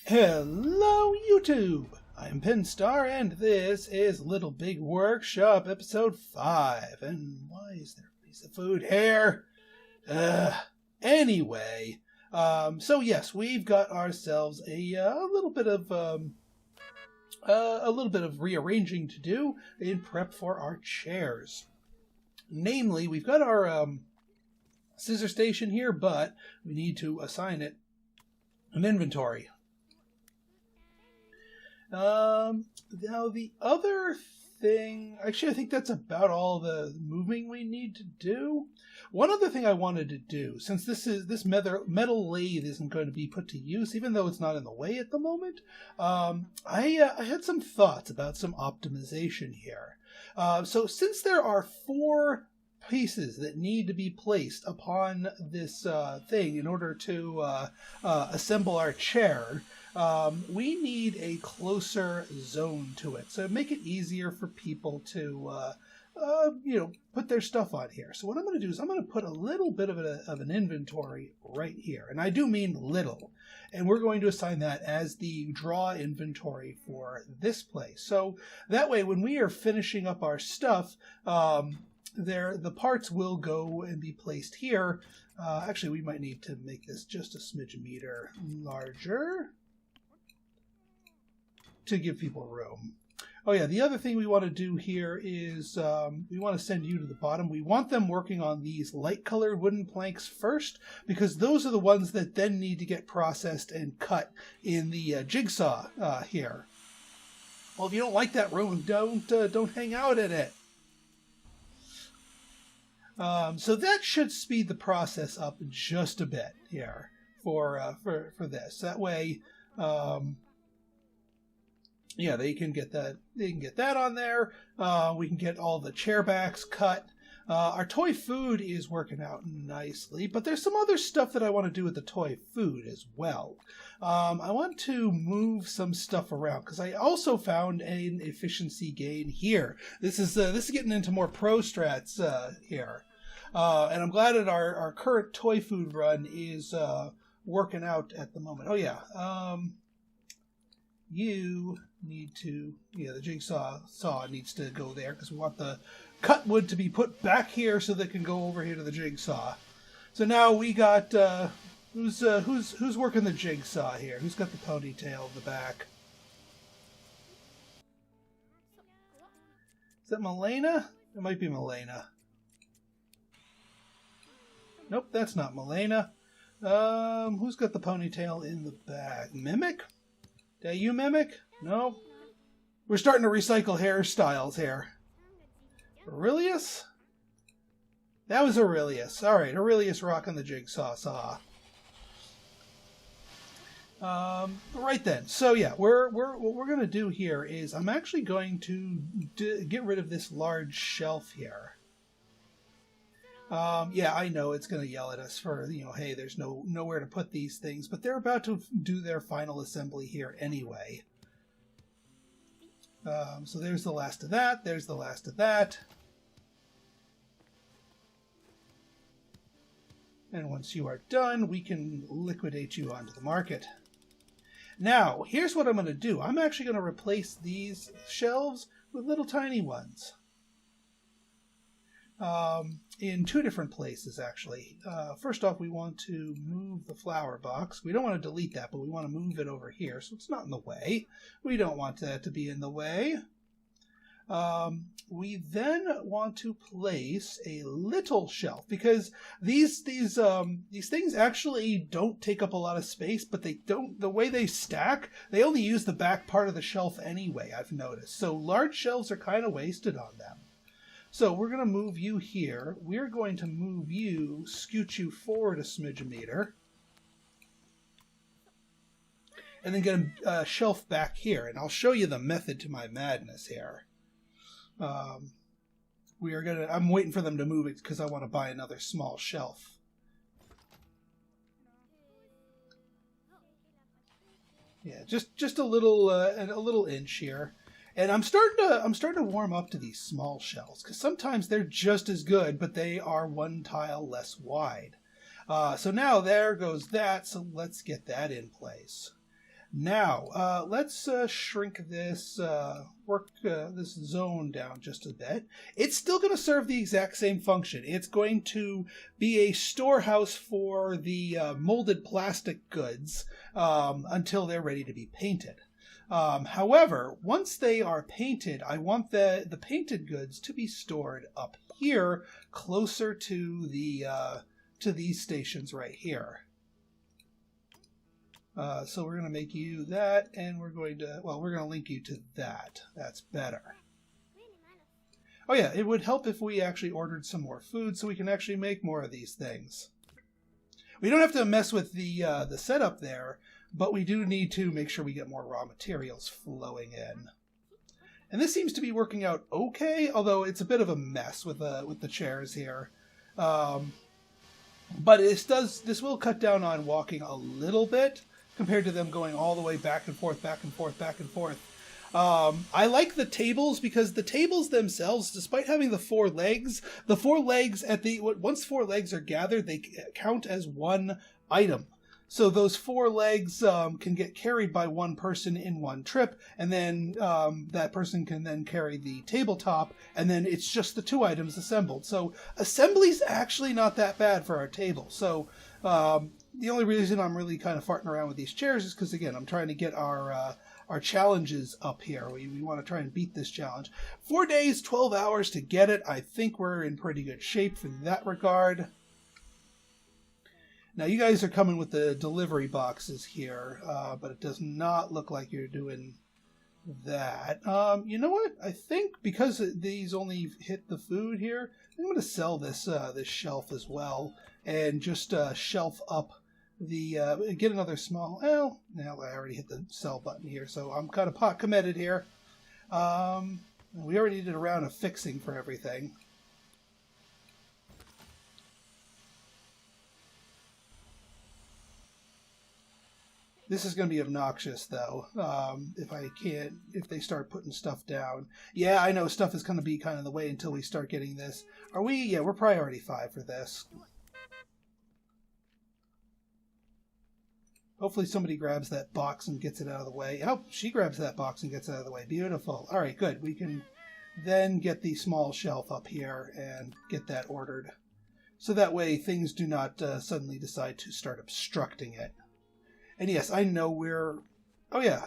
Hello, YouTube! I'm Pinstar, and this is Little Big Workshop, Episode 5. And why is there a piece of food here? Anyway, so yes, we've got ourselves a little bit of rearranging to do in prep for our chairs. Namely, we've got our scissor station here, but we need to assign it an inventory. Now the other thing, actually I think that's about all the moving we need to do. One other thing I wanted to do, since this metal lathe isn't going to be put to use, even though it's not in the way at the moment, I had some thoughts about some optimization here. So since there are 4 pieces that need to be placed upon this thing in order to assemble our chair, we need a closer zone to it, so make it easier for people to put their stuff on here. So what I'm going to do is I'm going to put a little bit of an inventory right here, and I do mean little, and we're going to assign that as the draw inventory for this place. So that way when we are finishing up our stuff, the parts will go and be placed here. Actually, we might need to make this just a smidge meter larger to give people room. Oh yeah, the other thing we want to do here is we want to send you to the bottom. We want them working on these light colored wooden planks first, because those are the ones that then need to get processed and cut in the jigsaw here. Well, if you don't like that room, don't hang out in it. So that should speed the process up just a bit here for this. That way, yeah, they can get that. They can get that on there. We can get all the chair backs cut. Our toy food is working out nicely, but there's some other stuff that I want to do with the toy food as well. I want to move some stuff around because I also found an efficiency gain here. This is getting into more pro strats here, and I'm glad that our current toy food run is working out at the moment. Oh yeah. You need to, the jigsaw saw needs to go there because we want the cut wood to be put back here so they can go over here to the jigsaw. So now we got who's working the jigsaw here? Who's got the ponytail in the back? Is that Milena? It might be Milena. Nope, that's not Milena. Who's got the ponytail in the back? Mimic? That you, Mimic? No? We're starting to recycle hairstyles here. Aurelius? That was Aurelius. Alright, Aurelius rocking the jigsaw saw. Right then. So yeah, what we're going to do here is I'm actually going to get rid of this large shelf here. Yeah, I know it's going to yell at us for, hey, there's nowhere to put these things, but they're about to do their final assembly here anyway. So there's the last of that, there's the last of that. And once you are done, we can liquidate you onto the market. Now, here's what I'm going to do. I'm actually going to replace these shelves with little tiny ones. In 2 different places, actually. First off, we want to move the flower box. We don't want to delete that, but we want to move it over here so it's not in the way. We don't want that to be in the way. We then want to place a little shelf because these things actually don't take up a lot of space, but they don't. The way they stack, they only use the back part of the shelf anyway, I've noticed. So large shelves are kind of wasted on them. So we're going to move you here. We're going to move you, scoot you forward a smidge meter, and then get a shelf back here. And I'll show you the method to my madness here. I'm waiting for them to move it because I want to buy another small shelf. Yeah, just a little inch here. And I'm starting to warm up to these small shells because sometimes they're just as good, but they are 1 tile less wide. So now there goes that. So let's get that in place. Now, let's shrink this this zone down just a bit. It's still going to serve the exact same function. It's going to be a storehouse for the molded plastic goods until they're ready to be painted. However, once they are painted, I want the painted goods to be stored up here, closer to the to these stations right here. So we're going to make you that, and we're going to link you to that. That's better. Oh yeah, it would help if we actually ordered some more food so we can actually make more of these things. We don't have to mess with the setup there, but we do need to make sure we get more raw materials flowing in. And this seems to be working out okay, although it's a bit of a mess with the chairs here. But this will cut down on walking a little bit, compared to them going all the way back and forth, back and forth, back and forth. I like the tables because the tables themselves, despite having the four legs once four legs are gathered, they count as one item. So those four legs can get carried by one person in one trip, and then that person can then carry the tabletop, and then it's just the two items assembled. So assembly's actually not that bad for our table. So the only reason I'm really kind of farting around with these chairs is because, again, I'm trying to get our challenges up here. We want to try and beat this challenge. 4 days, 12 hours to get it. I think we're in pretty good shape for that regard. Now, you guys are coming with the delivery boxes here, but it does not look like you're doing that. You know what? I think because these only hit the food here, I'm going to sell this this shelf as well, and just shelf up the get another small. Well, now I already hit the sell button here, so I'm kind of pot committed here. We already did a round of fixing for everything. This is going to be obnoxious, though, if they start putting stuff down. Yeah, I know stuff is going to be kind of in the way until we start getting this. Are we? Yeah, we're priority 5 for this. Hopefully somebody grabs that box and gets it out of the way. Oh, she grabs that box and gets it out of the way. Beautiful. All right, good. We can then get the small shelf up here and get that ordered. So that way things do not suddenly decide to start obstructing it. And yes, I know we're... Oh, yeah.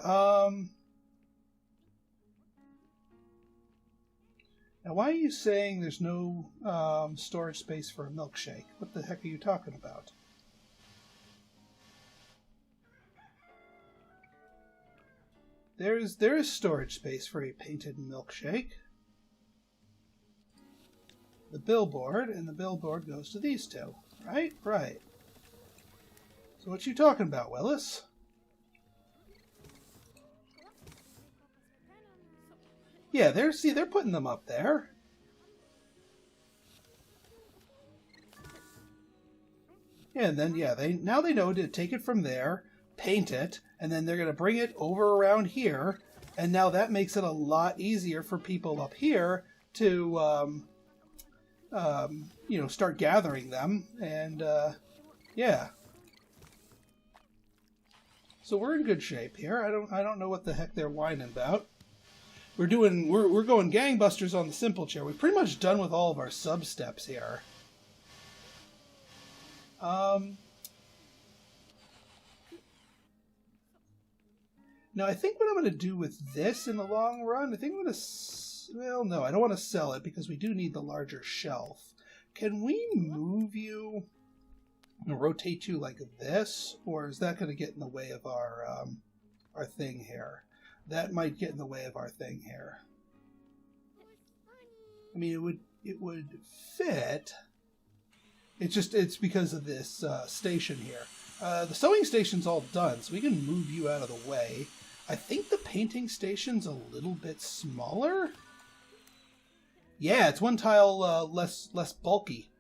Now, why are you saying there's no storage space for a milkshake? What the heck are you talking about? There is storage space for a painted milkshake. The billboard, and the billboard goes to these two. Right? Right. So what you talking about, Willis? Yeah, they're putting them up there. Yeah, and then now they know to take it from there, paint it, and then they're going to bring it over around here, and now that makes it a lot easier for people up here to start gathering them, and yeah. So we're in good shape here. I don't know what the heck they're whining about. We're going gangbusters on the simple chair. We're pretty much done with all of our sub steps here. Now I think what I'm going to do with this in the long run, I think I'm going to... Well, no, I don't want to sell it because we do need the larger shelf. Can we move you and rotate you like this, or is that going to get in the way of our thing here? That might get in the way of our thing here. I mean, it would fit. It's because of this station here. The sewing station's all done, so we can move you out of the way. I think the painting station's a little bit smaller. Yeah, it's one tile less bulky.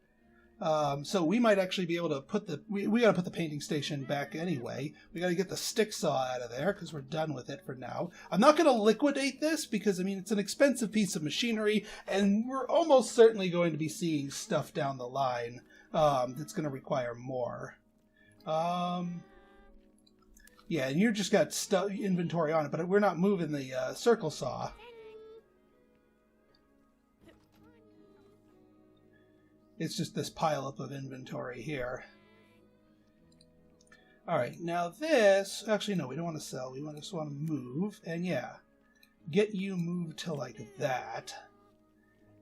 So we might actually be able to put we got to put the painting station back anyway. We got to get the stick saw out of there because we're done with it for now. I'm not going to liquidate this because, I mean, it's an expensive piece of machinery, and we're almost certainly going to be seeing stuff down the line that's going to require more. Yeah, and you just got inventory on it, but we're not moving the circle saw. It's just this pileup of inventory here. Alright, now this... Actually, no, we don't want to sell. We just want to move. And yeah, get you moved to like that.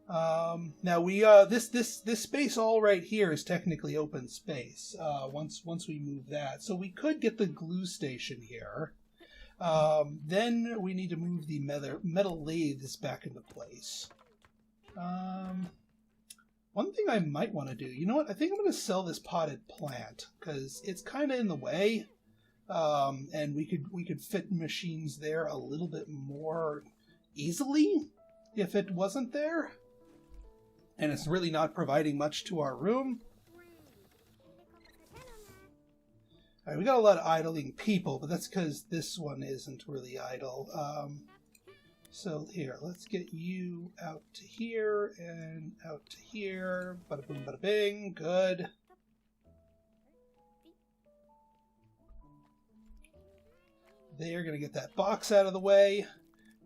Now we this space all right here is technically open space. Once we move that, so we could get the glue station here. Then we need to move the metal lathes back into place. One thing I might want to do, you know what? I think I'm going to sell this potted plant because it's kind of in the way, and we could fit machines there a little bit more easily if it wasn't there. And it's really not providing much to our room. Alright, we got a lot of idling people, but that's because this one isn't really idle. So here, let's get you out to here and out to here. Bada boom, bada bing. Good. They're going to get that box out of the way.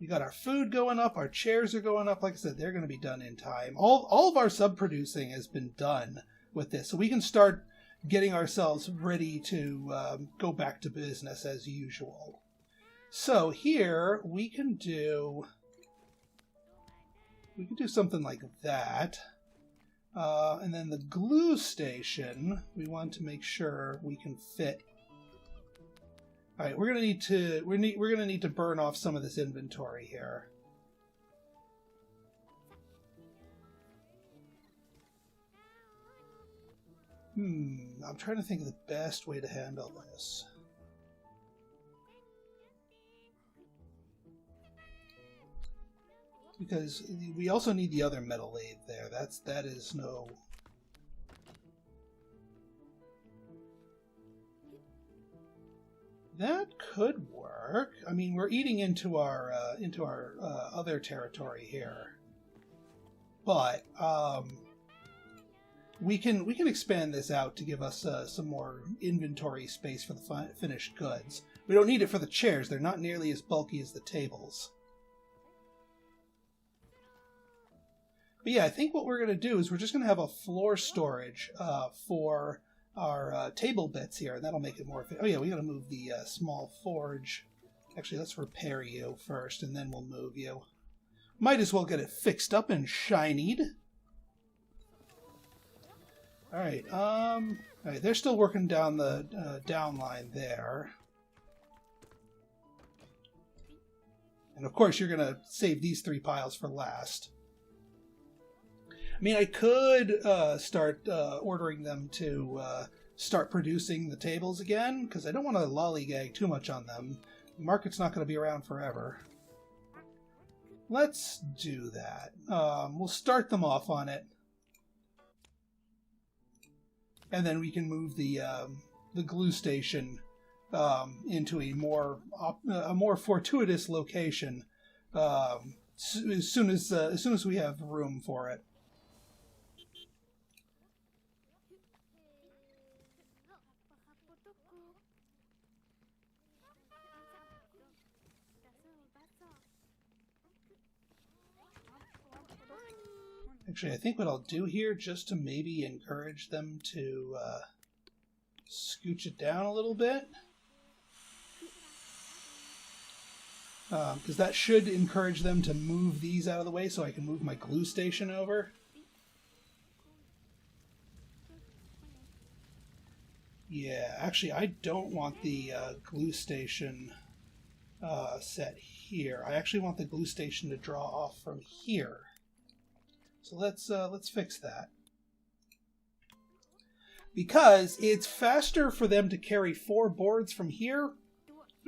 We got our food going up, our chairs are going up. Like I said, they're going to be done in time. All of our sub-producing has been done with this, so we can start getting ourselves ready to go back to business as usual. So here we can do something like that, and then the glue station we want to make sure we can fit. All right, we're gonna need to burn off some of this inventory here. I'm trying to think of the best way to handle this. Because we also need the other metal lathe there. That is no. That could work. I mean, we're eating into our other territory here, but we can expand this out to give us some more inventory space for the finished goods. We don't need it for the chairs; they're not nearly as bulky as the tables. But yeah, I think what we're going to do is we're just going to have a floor storage for our table bits here, and that'll make it more efficient. Oh yeah, we got to move the small forge. Actually, let's repair you first, and then we'll move you. Might as well get it fixed up and shinied. All right, they're still working down the down line there. And of course, you're going to save these 3 piles for last. I mean, I could start ordering them to start producing the tables again, because I don't want to lollygag too much on them. The market's not going to be around forever. Let's do that. We'll start them off on it. And then we can move the glue station into a more fortuitous location as soon as we have room for it. Actually, I think what I'll do here, just to maybe encourage them to scooch it down a little bit, because that should encourage them to move these out of the way so I can move my glue station over. Yeah, actually, I don't want the glue station set here. I actually want the glue station to draw off from here. So let's fix that. Because it's faster for them to carry 4 boards from here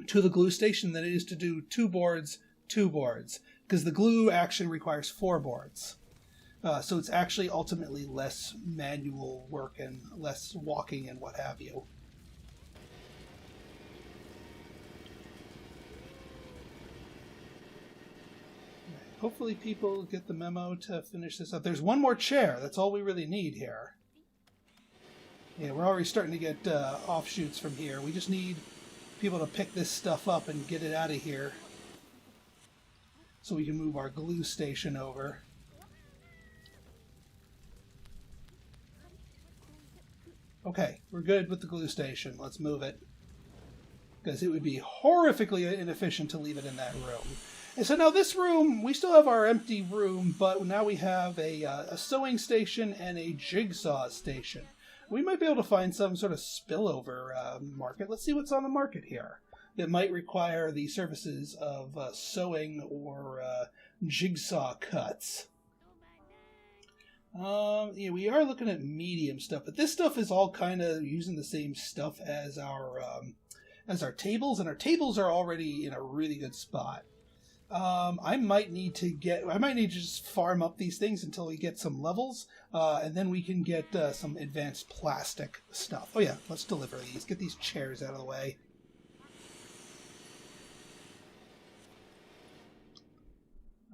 to the glue station than it is to do 2 boards, 2 boards. Because the glue action requires 4 boards. So it's actually ultimately less manual work and less walking and what have you. Hopefully people get the memo to finish this up. There's one more chair. That's all we really need here. Yeah, we're already starting to get offshoots from here. We just need be able to pick this stuff up and get it out of here. So we can move our glue station over. Okay, we're good with the glue station. Let's move it. Because it would be horrifically inefficient to leave it in that room. And so now this room, we still have our empty room, but now we have a sewing station and a jigsaw station. We might be able to find some sort of spillover market. Let's see what's on the market here that might require the services of sewing or jigsaw cuts. Yeah, we are looking at medium stuff, but this stuff is all kind of using the same stuff as our tables, and our tables are already in a really good spot. I might need to just farm up these things until we get some levels, and then we can get some advanced plastic stuff. Oh yeah, let's deliver these. Get these chairs out of the way.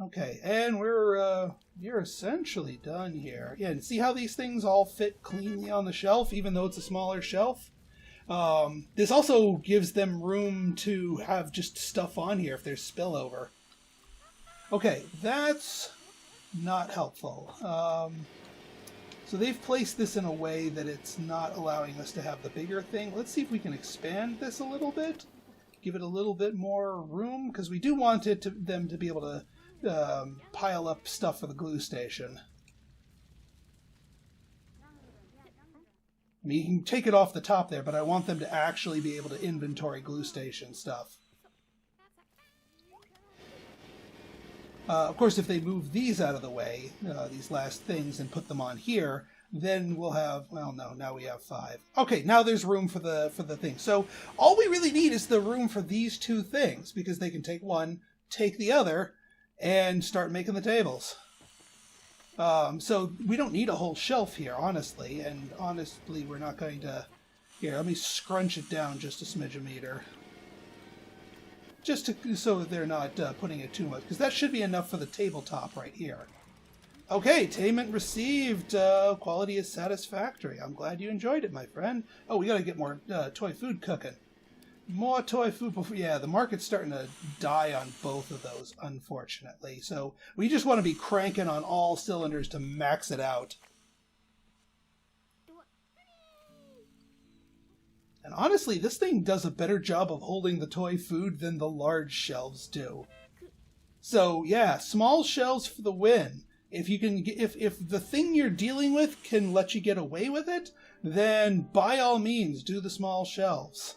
Okay, and you're essentially done here. Yeah, and see how these things all fit cleanly on the shelf, even though it's a smaller shelf? This also gives them room to have just stuff on here if there's spillover. Okay, that's not helpful. So they've placed this in a way that it's not allowing us to have the bigger thing. Let's see if we can expand this a little bit. Give it a little bit more room, because we do want them to be able to pile up stuff for the glue station. I mean, you can take it off the top there, but I want them to actually be able to inventory glue station stuff. Of course, if they move these out of the way, these last things, and put them on here, then we'll have, well, no, now we have 5. Okay, now there's room for the thing. So all we really need is the room for these 2 things, because they can take one, take the other, and start making the tables. So we don't need a whole shelf here, honestly, and honestly we're not going to... Here, let me scrunch it down just a smidge a meter. Just so that they're not putting it too much, because that should be enough for the tabletop right here. Okay, payment received. Quality is satisfactory. I'm glad you enjoyed it, my friend. Oh, we gotta get more toy food cooking. More toy food before... Yeah, the market's starting to die on both of those, unfortunately. So we just want to be cranking on all cylinders to max it out. And honestly, this thing does a better job of holding the toy food than the large shelves do. So yeah, small shelves for the win. If you can, if the thing you're dealing with can let you get away with it, then by all means do the small shelves,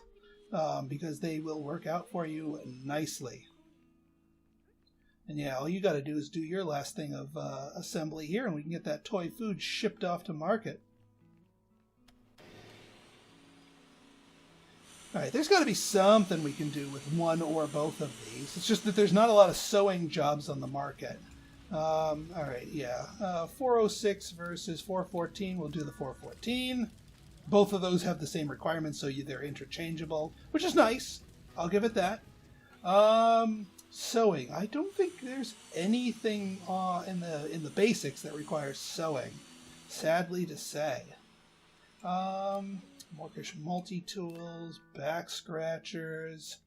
because they will work out for you nicely. And yeah, all you got to do is do your last thing of assembly here, and we can get that toy food shipped off to market. Alright, there's got to be something we can do with one or both of these. It's just that there's not a lot of sewing jobs on the market. Alright, yeah. 406 versus 414. We'll do the 414. Both of those have the same requirements, so they're interchangeable, which is nice. I'll give it that. Sewing. I don't think there's anything in the basics that requires sewing, sadly to say. Mortgage multi-tools, back scratchers.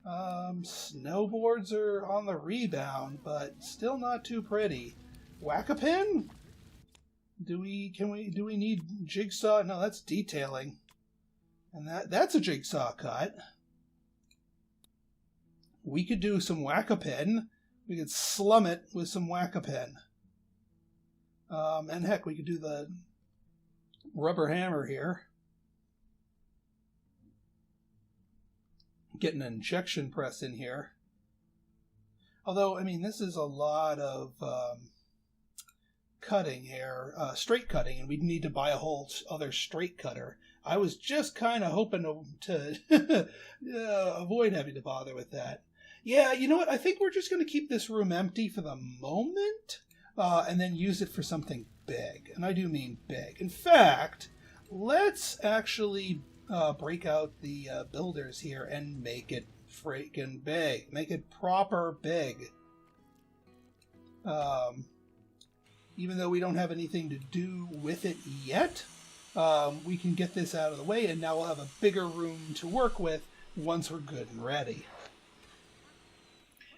Snowboards are on the rebound, but still not too pretty. Whack-a-pin? Do we need jigsaw? No, that's detailing. And that's a jigsaw cut. We could do some whack-a-pin. We could slum it with some whack-a-pin. And heck, we could do the rubber hammer here. Get an injection press in here. Although, I mean, this is a lot of cutting here, straight cutting, and we'd need to buy a whole other straight cutter. I was just kind of hoping to avoid having to bother with that. Yeah, you know what? I think we're just going to keep this room empty for the moment, and then use it for something big. And I do mean big. In fact, let's actually break out the builders here and make it freaking big. Make it proper big. Even though we don't have anything to do with it yet, we can get this out of the way, and now we'll have a bigger room to work with once we're good and ready.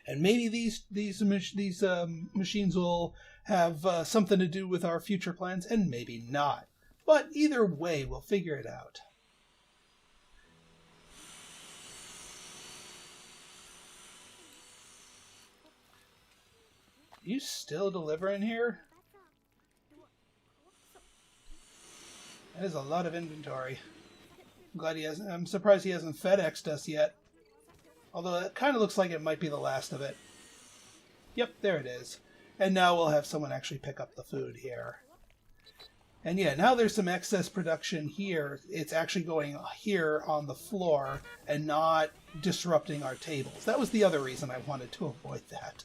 And maybe these machines will have something to do with our future plans, and maybe not. But either way, we'll figure it out. You still delivering here? That is a lot of inventory. I'm surprised he hasn't FedExed us yet. Although it kind of looks like it might be the last of it. Yep, there it is. And now we'll have someone actually pick up the food here. And yeah, now there's some excess production here. It's actually going here on the floor and not disrupting our tables. That was the other reason I wanted to avoid that.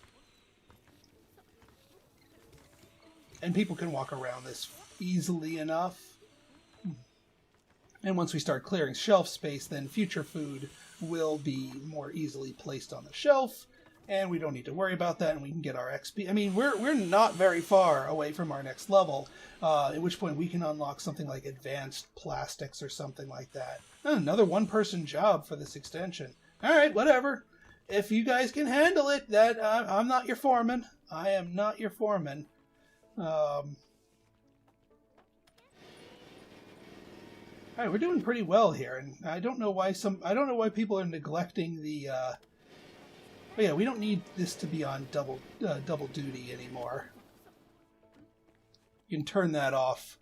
And people can walk around this easily enough. And once we start clearing shelf space, then future food will be more easily placed on the shelf, and we don't need to worry about that, and we can get our XP. I mean, we're not very far away from our next level, at which point we can unlock something like advanced plastics or something like that. Another one-person job for this extension. All right, whatever. If you guys can handle it, I'm not your foreman. I am not your foreman. All right, we're doing pretty well here, and I don't know why people are neglecting the. Oh yeah, we don't need this to be on double duty anymore. You can turn that off.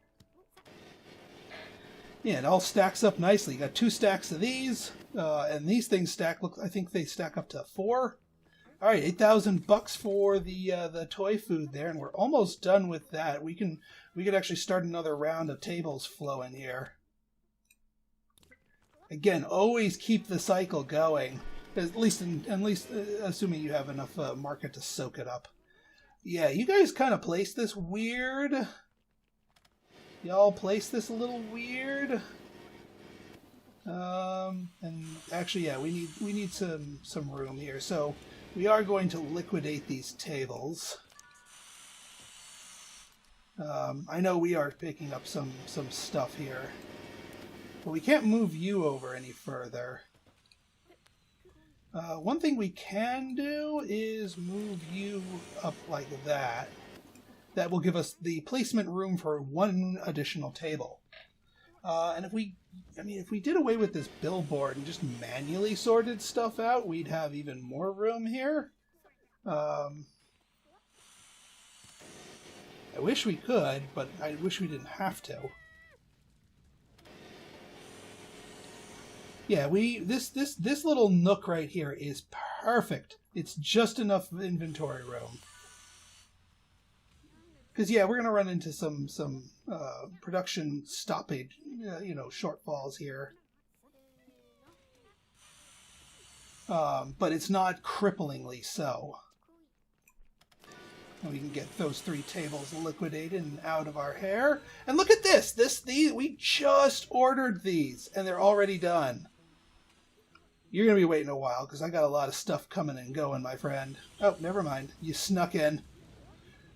Yeah, it all stacks up nicely. You got 2 stacks of these, and these things stack. Look, I think they stack up to 4. All right, $8,000 for the toy food there, and we're almost done with that. We could actually start another round of tables flowing here. Again, always keep the cycle going. At least assuming you have enough market to soak it up. Yeah, you guys kind of placed this weird. Y'all placed this a little weird. And actually, yeah, we need some room here. So we are going to liquidate these tables. I know we are picking up some stuff here. But we can't move you over any further. One thing we can do is move you up like that. That will give us the placement room for 1 additional table. And if we did away with this billboard and just manually sorted stuff out, we'd have even more room here. I wish we could, but I wish we didn't have to. Yeah, this little nook right here is perfect. It's just enough inventory room. Because yeah, we're gonna run into some production stoppage, shortfalls here. But it's not cripplingly so. And we can get those 3 tables liquidated and out of our hair. And look at this! We just ordered these, and they're already done. You're going to be waiting a while, because I got a lot of stuff coming and going, my friend. Oh, never mind. You snuck in.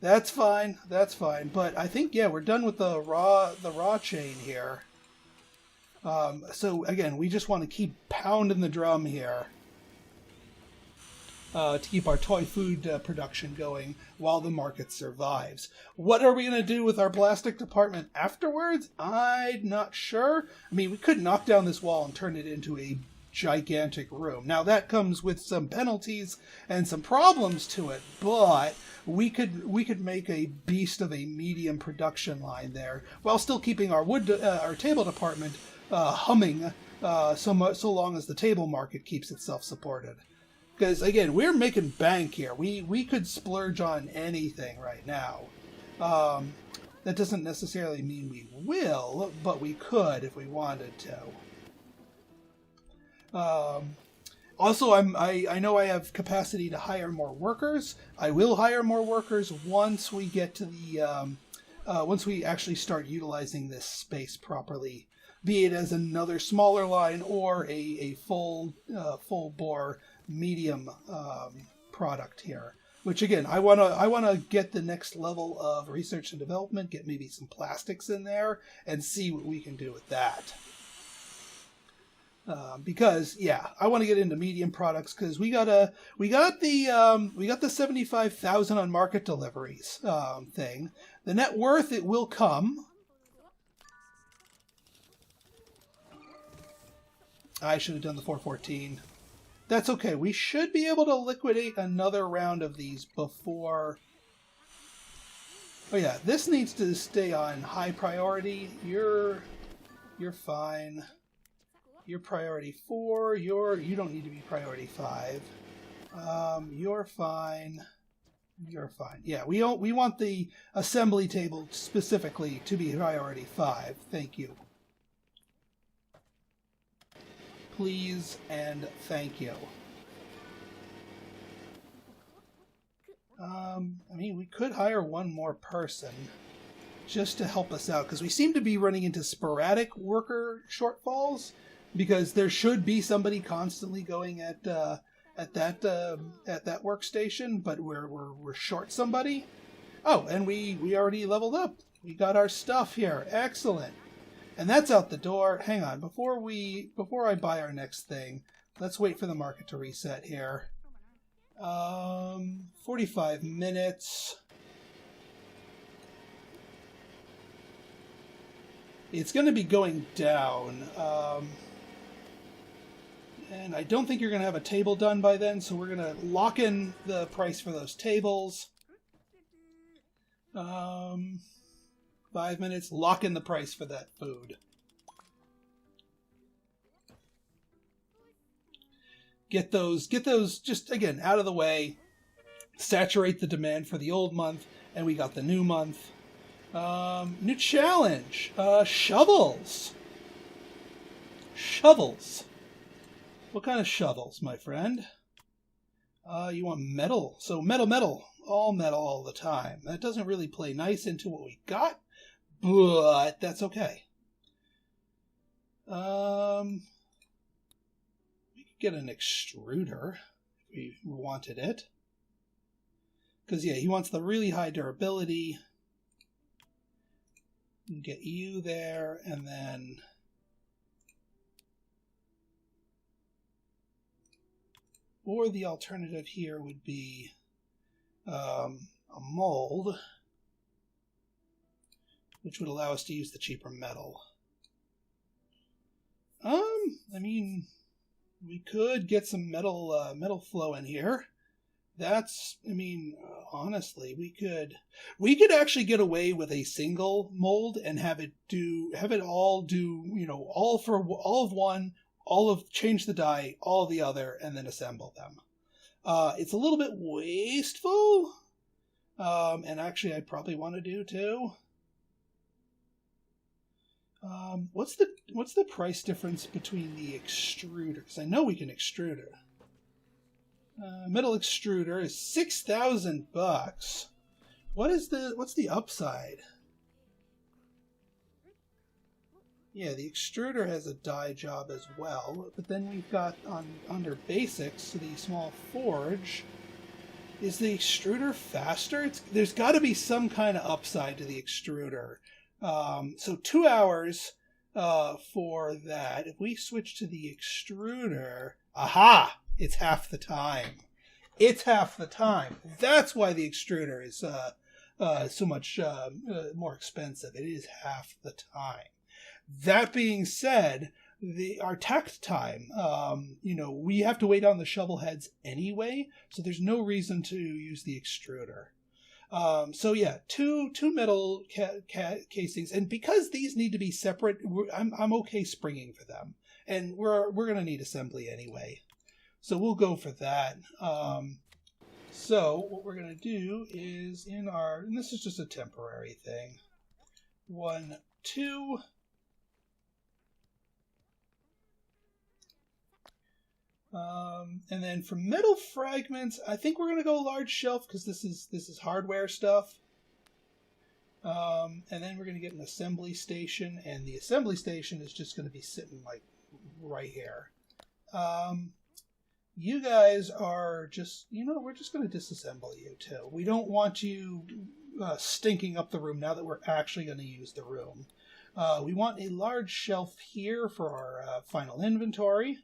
That's fine. That's fine. But I think, yeah, we're done with the raw chain here. So, again, we just want to keep pounding the drum here. To keep our toy food production going while the market survives. What are we going to do with our plastic department afterwards? I'm not sure. I mean, we could knock down this wall and turn it into a gigantic room. Now, that comes with some penalties and some problems to it, but we could make a beast of a medium production line there while still keeping our our table department humming so long as the table market keeps itself supported. Because, again, we're making bank here. We could splurge on anything right now. That doesn't necessarily mean we will, but we could if we wanted to. Also, I know I have capacity to hire more workers. I will hire more workers once we get to the once we actually start utilizing this space properly, be it as another smaller line or a full bore medium product here. Which again, I wanna get the next level of research and development, get maybe some plastics in there, and see what we can do with that. Because yeah, I want to get into medium products because we got the 75,000 on market deliveries thing. The net worth, it will come. I should have done the 414. That's okay. We should be able to liquidate another round of these before. Oh yeah, this needs to stay on high priority. You're fine. You're priority 4. You don't need to be priority 5. You're fine. You're fine. Yeah, we want the assembly table specifically to be priority 5. Thank you. Please and thank you. I mean, we could hire one more person just to help us out, because we seem to be running into sporadic worker shortfalls, because there should be somebody constantly going at that workstation, but we're short somebody. Oh, and we already leveled up. We got our stuff here. Excellent. And that's out the door. Hang on, before I buy our next thing, let's wait for the market to reset here. 45 minutes. It's going to be going down. And I don't think you're going to have a table done by then, so we're going to lock in the price for those tables. 5 minutes, lock in the price for that food. Get those just, again, out of the way. Saturate the demand for the old month, and we got the new month. New challenge. Shovels. Shovels. What kind of shovels, my friend? You want metal. So metal. All metal all the time. That doesn't really play nice into what we got, but that's okay. We could get an extruder if we wanted it. Because, yeah, he wants the really high durability. Get you there, and then... Or the alternative here would be a mold, which would allow us to use the cheaper metal. I mean, we could get some metal flow in here. That's, I mean, honestly, we could actually get away with a single mold and have it all do, you know, all of one, change the die, all of the other, and then assemble them. It's a little bit wasteful, and actually I'd probably want to do too. What's the price difference between the extruders? I know we can extrude it. Metal extruder is $6,000. What's the upside? Yeah, the extruder has a die job as well, but then we've got under basics, the small forge. Is the extruder faster? There's got to be some kind of upside to the extruder. So 2 hours for that. If we switch to the extruder, aha! It's half the time. It's half the time. That's why the extruder is so much more expensive. It is half the time. That being said, our takt time, we have to wait on the shovel heads anyway, so there's no reason to use the extruder. So yeah, two metal casings, and because these need to be separate, I'm okay springing for them, and we're gonna need assembly anyway, so we'll go for that. So what we're gonna do is and this is just a temporary thing. 1, 2. And then for metal fragments, I think we're gonna go large shelf because this is hardware stuff. And then we're gonna get an assembly station, and the assembly station is just gonna be sitting like right here. You guys are just, we're just gonna disassemble you too. We don't want you stinking up the room now that we're actually gonna use the room. We want a large shelf here for our final inventory.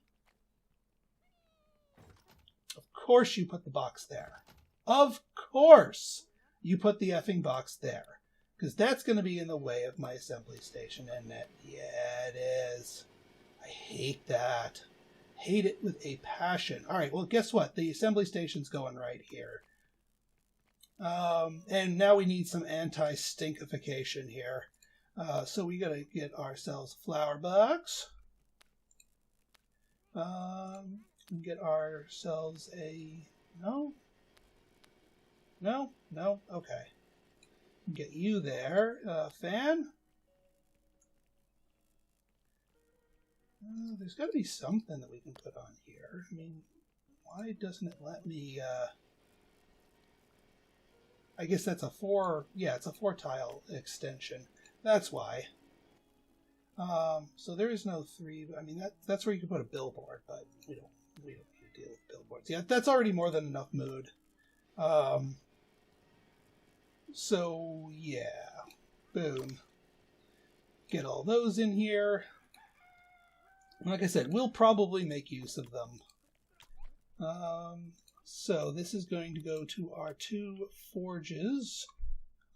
Of course you put the box there. Of course you put the effing box there. Because that's going to be in the way of my assembly station, isn't it? Yeah, it is. I hate that. Hate it with a passion. All right, well, guess what? The assembly station's going right here. And now we need some anti-stinkification here. So we got to get ourselves a flower box. Get ourselves a... No? No? No? Okay. Get you there. Fan? There's got to be something that we can put on here. I mean, why doesn't it let me... I guess that's a 4... Yeah, it's a 4-tile extension. That's why. So there is no 3... I mean, that's where you can put a billboard, but we don't need to deal with billboards. Yeah, that's already more than enough mood. So, yeah. Boom. Get all those in here. Like I said, we'll probably make use of them. So this is going to go to our 2 forges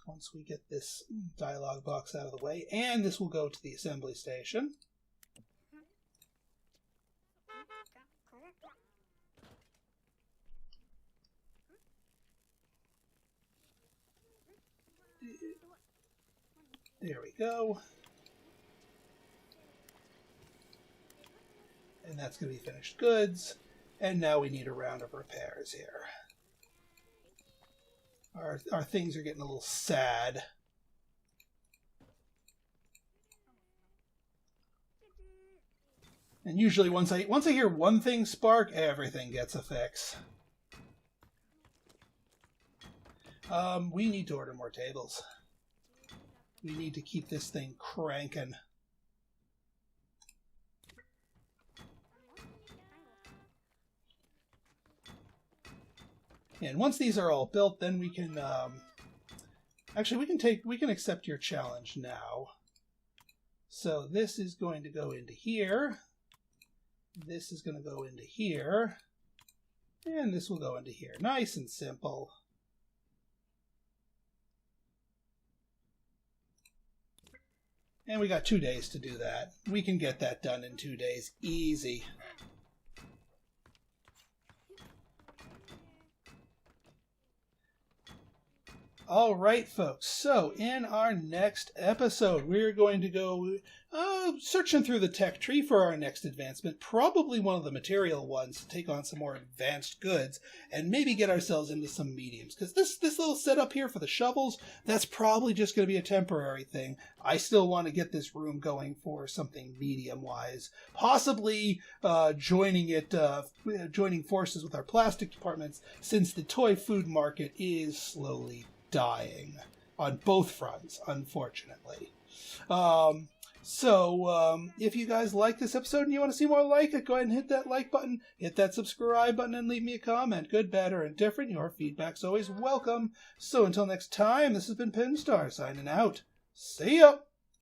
once we get this dialog box out of the way. And this will go to the assembly station. There we go. And that's going to be finished goods. And now we need a round of repairs here. Our things are getting a little sad. And usually once I hear one thing spark, everything gets a fix. We need to order more tables. We need to keep this thing cranking. And once these are all built, then we can actually we can accept your challenge now. So this is going to go into here. This is going to go into here. And this will go into here. Nice and simple. And we got 2 days to do that. We can get that done in 2 days. Easy. All right, folks. So in our next episode, we're going to go searching through the tech tree for our next advancement. Probably one of the material ones to take on some more advanced goods and maybe get ourselves into some mediums. Because this little setup here for the shovels, that's probably just going to be a temporary thing. I still want to get this room going for something medium-wise. Possibly joining forces with our plastic departments, since the toy food market is slowly dying on both fronts, unfortunately. If you guys like this episode and you want to see more like it, go ahead and hit that like button, hit that subscribe button, and leave me a comment. Good, bad, or indifferent. Your feedback's always welcome. So until next time, this has been Pinstar signing out. See ya!